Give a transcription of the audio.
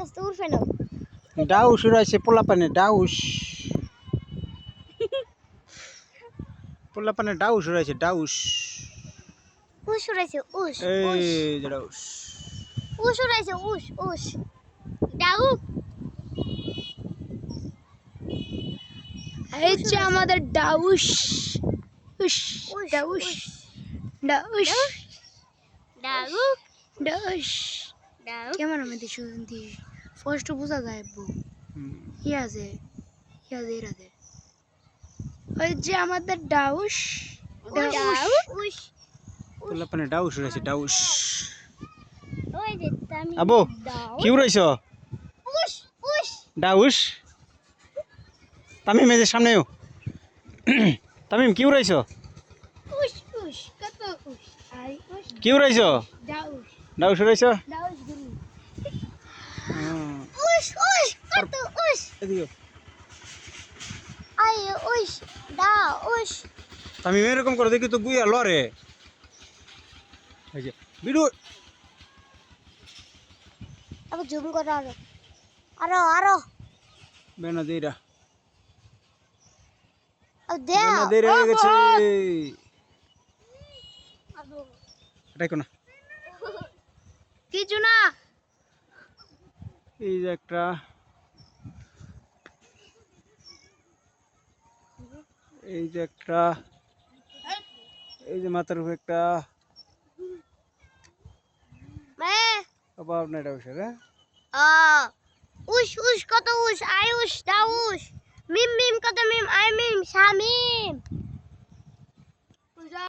আস্তে উঠবে না ডাউস উড়াইছে পোলাপানে ডাউস পোলাপানে ডাউস উড়াইছে ডাউস উস উড়াইছে উস এই যে ডাউস উস উড়াইছে উস ডাউক এই যে আমাদের ডাউস উস ডাউস ডাউস ডাউক ডাউস ডাউক ক্যামেরা মধ্যে শুনতি স্পষ্ট বোঝা যায় বউ ইয়াজে এরাদের ওই যে আমাদের ডাউস ডাউক উস পোলাপানে ডাউস উড়াইছে ডাউস ওই যে তামি আবু কি উড়াইছ উস উস ডাউস তামিম এই যে সামনেও তামিম কি উড়াইছ উস উস কত উস আই উস কি উড়াইছ ডাউস ডাউস উড়াইছ ডাউস গুলি উস কত উস এদিকে আই উস দা উস তামিম এরকম করে দেখি তো গুইয়া লরে এই যে বিড়ু আবার জুম করো আরো বেনা দেইরা দে বেনা দেইরা হয়ে গেছে এটাই কোনা কিছু না এই যে একটা এই যে একটা এই যে মাথার উপরে একটা মে অভাব নাই ডাউস হ্যাঁ উস কত উস আই উস দা উস মিম কত মিম আই মিম শামিম